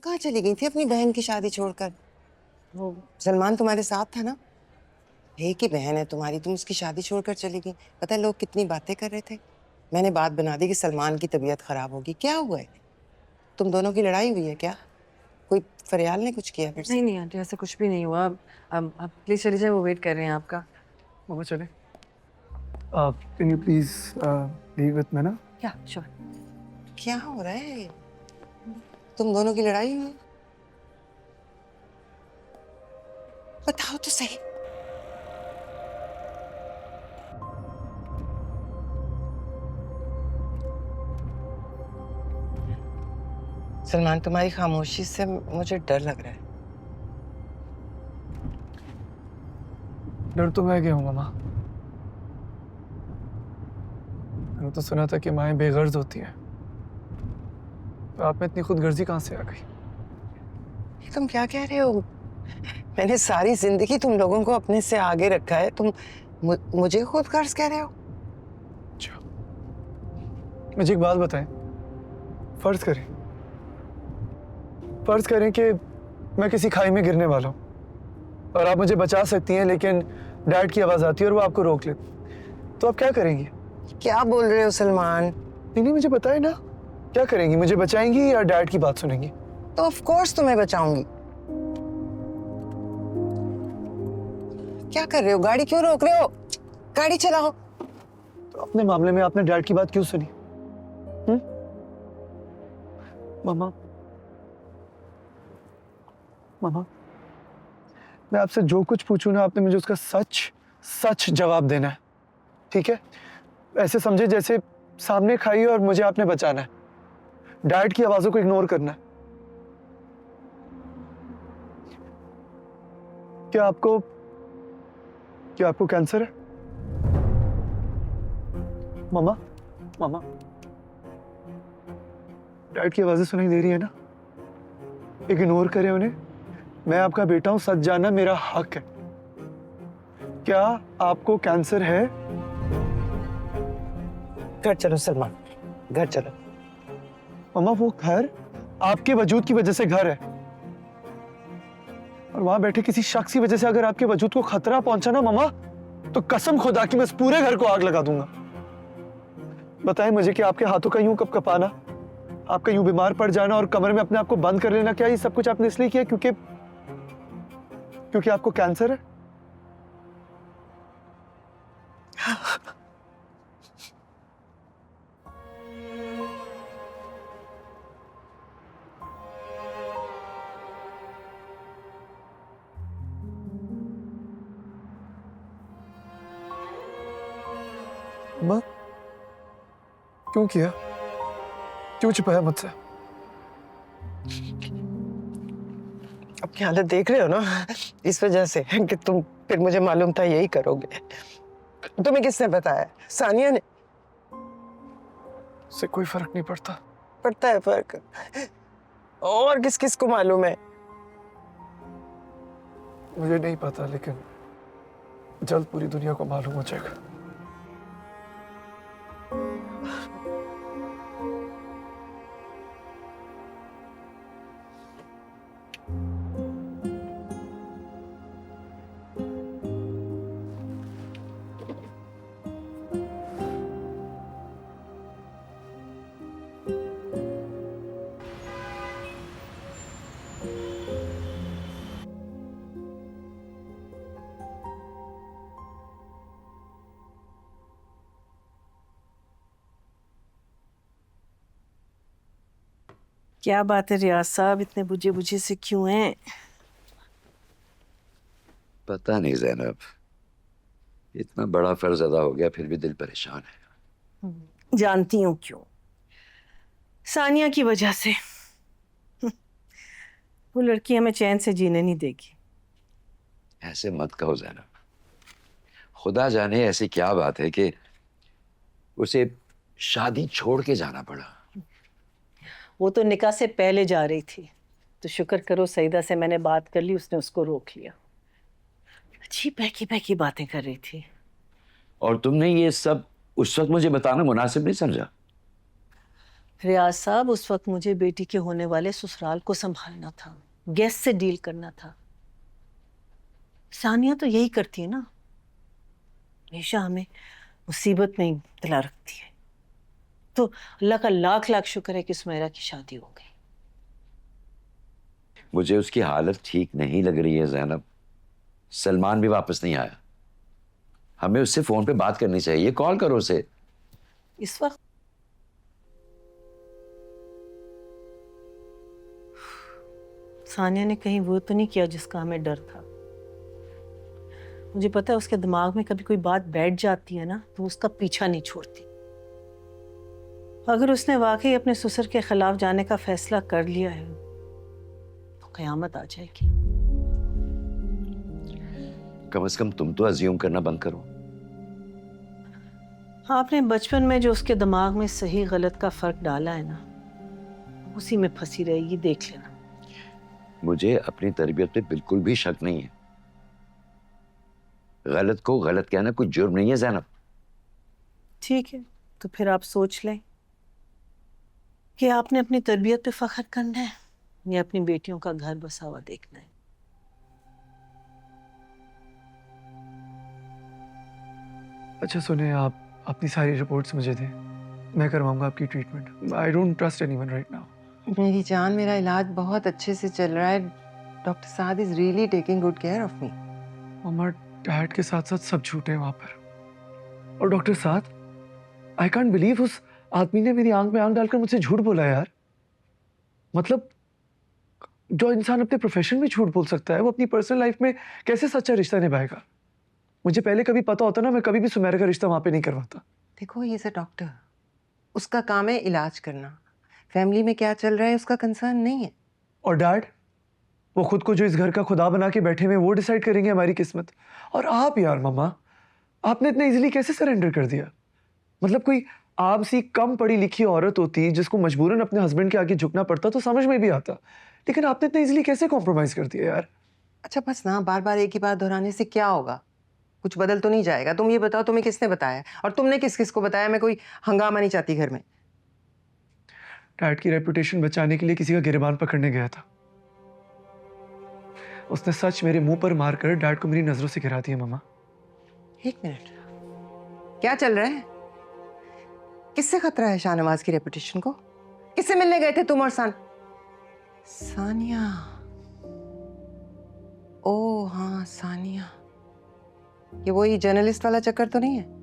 कहाँ चली गई थी अपनी बहन की शादी छोड़कर? वो सलमान तुम्हारे साथ था ना? एक ही बहन है तुम्हारी, तुम उसकी शादी छोड़कर चली गई। पता है लोग कितनी बातें कर रहे थे। मैंने बात बना दी कि सलमान की तबीयत खराब होगी। क्या हुआ है? तुम दोनों की लड़ाई हुई है क्या? कोई फरियाल ने कुछ किया फिर से? नहीं नहीं आंटी, ऐसा कुछ भी नहीं हुआ। आप प्लीज चले जाए, वो वेट कर रहे हैं आपका। मामा चले। Can you please leave with मैं ना? क्या श्योर। क्या हो रहा है? तुम दोनों की लड़ाई हुई? बताओ तो सही। सलमान, तुम्हारी खामोशी से मुझे डर लग रहा है। डर तो मैं गया हूँ मामा। मैंने तो सुना था कि माएँ बेगर्ज होती हैं, तो आप में इतनी खुदगर्जी कहाँ से आ गई? ये तुम क्या कह रहे हो? मैंने सारी जिंदगी तुम लोगों को अपने से आगे रखा है, तुम मुझे खुद गर्ज कह रहे हो? अच्छा, मुझे एक बात बताएं। फर्ज करें फर्ज करें कि मैं किसी खाई में गिरने वाला हूँ और आप मुझे बचा सकती हैं, लेकिन डैड की आवाज़ आती है और वो आपको रोक लेती, तो आप क्या करेंगी? क्या बोल रहे हो सलमान? नहीं नहीं, मुझे बताएं ना, क्या करेंगी? मुझे बचाएंगी या डैड की बात सुनेंगी? तो ऑफ कोर्स तुम्हें बचाऊंगी। क्या कर रहे हो? गाड़ी क्यों रोक रहे हो? गाड़ी चलाओ। तो अपने मामले में आपने डैड की बात क्यों सुनी? मामा, मामा, मैं आपसे जो कुछ पूछूं ना, आपने मुझे उसका सच सच जवाब देना है, ठीक है? ऐसे समझे जैसे सामने खाई और मुझे आपने बचाना है। डैड की आवाजों को इग्नोर करना है। क्या आपको क्या आपको कैंसर है? मामा, मामा, डैड की आवाजें सुनाई दे रही है ना? इग्नोर करें उन्हें। मैं आपका बेटा हूं, सच जानना मेरा हक है। क्या आपको कैंसर है? घर चलो सलमान, घर चलो। मामा, वो घर आपके वजूद की वजह से घर है, और वहां बैठे किसी शख्स की वजह से अगर आपके वजूद को खतरा पहुंचा ना मामा, तो कसम खुदा की मैं इस पूरे घर को आग लगा दूंगा। बताएं मुझे कि आपके हाथों का यूं कब कपाना, आपका यूं बीमार पड़ जाना और कमरे में अपने आप को बंद कर लेना, क्या ये सब कुछ आपने इसलिए किया क्योंकि क्योंकि आपको कैंसर है? मां, क्यों किया? क्यों छिपाया मुझसे? अपनी हालत देख रहे हो ना, इस वजह से कि तुम फिर मुझे मालूम था यही करोगे। तुम्हें किसने बताया? सानिया ने? उससे कोई फर्क नहीं पड़ता। पड़ता है फर्क। और किस किस को मालूम है? मुझे नहीं पता, लेकिन जल्द पूरी दुनिया को मालूम हो जाएगा। क्या बात है रियाज साहब, इतने बुझे बुझे से क्यों हैं? पता नहीं ज़ैनब, इतना बड़ा फर्ज अदा हो गया फिर भी दिल परेशान है। जानती हूँ क्यों। सानिया की वजह से। वो लड़की हमें चैन से जीने नहीं देगी। ऐसे मत कहो ज़ैनब, खुदा जाने ऐसी क्या बात है कि उसे शादी छोड़ के जाना पड़ा। वो तो निकाह से पहले जा रही थी, तो शुक्र करो सईदा से मैंने बात कर ली, उसने उसको रोक लिया। अच्छी बहकी बहकी बातें कर रही थी। और तुमने ये सब उस वक्त मुझे बताना मुनासिब नहीं समझा? रियाज साहब, उस वक्त मुझे बेटी के होने वाले ससुराल को संभालना था, गेस्ट से डील करना था। सानिया तो यही करती है ना, हमेशा हमें मुसीबत में मुब्तला रखती है। तो अल्लाह का लाख लाख शुक्र है कि सुमेरा की शादी हो गई। मुझे उसकी हालत ठीक नहीं लग रही है जैनब। सलमान भी वापस नहीं आया। हमें उससे फोन पे बात करनी चाहिए। कॉल करो उसे। इस वक्त सानिया ने कहीं वो तो नहीं किया जिसका हमें डर था। मुझे पता है उसके दिमाग में कभी कोई बात बैठ जाती है ना, तो उसका पीछा नहीं छोड़ती। अगर उसने वाकई अपने ससुर के खिलाफ जाने का फैसला कर लिया है तो कयामत आ जाएगी। कम से कम तुम तो अज्यूम करना बंद करो। आपने बचपन में जो उसके दिमाग में सही गलत का फर्क डाला है ना, उसी में फंसी रहेगी, देख लेना। मुझे अपनी तरबियत पे बिल्कुल भी शक नहीं है। गलत को गलत कहना कोई जुर्म नहीं है जैनब। ठीक है, तो फिर आप सोच लें कि आपने अपनी तरबियत पे फख्र करना है या अपनी बेटियों का घर बसा हुआ देखना है। अच्छा सुने, आप अपनी सारी रिपोर्ट्स मुझे दें, मैं करवाऊंगा आपकी treatment. I don't trust anyone right now. मेरी जान, मेरा इलाज बहुत अच्छे से चल रहा है। Doctor Saad is really taking good care of me. Mama, dad के साथ साथ सब झूठे हैं वहां पर। और डॉक्टर साथ, आई कांट बिलीव उस आदमी ने मेरी आंख में आंख डालकर मुझसे झूठ बोला यार। मतलब जो इंसान अपने प्रोफेशन में झूठ बोल सकता है, वो अपनी पर्सनल लाइफ में कैसे सच्चा रिश्ता निभाएगा? मुझे पहले कभी पता होता ना, मैं कभी भी सुमेरा का रिश्ता वहां पे नहीं करवाता। देखो, ये से डॉक्टर, उसका काम है इलाज करना। फैमिली में क्या चल रहा है उसका कंसर्न नहीं है। और डैड, वो खुद को जो इस घर का खुदा बना के बैठे हुए वो डिसाइड करेंगे हमारी किस्मत। और आप यार मम्मा, आपने इतने इजीली कैसे सरेंडर कर दिया? मतलब कोई आपसी कम पढ़ी लिखी औरत होती जिसको मजबूरन अपने हस्बैंड के आगे झुकना पड़ता तो समझ में भी आता, लेकिन आपने इतने इजीली कैसे कॉम्प्रोमाइज कर दिया यार? अच्छा बस ना, बार बार एक ही बात दोहराने से क्या होगा? कुछ बदल तो नहीं जाएगा। तुम ये बताओ, तुम्हें किसने बताया और तुमने किस किस को बताया? मैं कोई हंगामा नहीं चाहती घर में। डैड की रेपुटेशन बचाने के लिए किसी का गिरबान पकड़ने गया था। उसने सच मेरे मुंह पर मारकर डैड को मेरी नजरों से गिरा दिया मम्मा। एक मिनट, क्या चल रहा है? किससे खतरा है शाहनवाज की रेपुटेशन को? किससे मिलने गए थे तुम और सानिया? ओ हाँ, सानिया। ये वही जर्नलिस्ट वाला चक्कर तो नहीं है?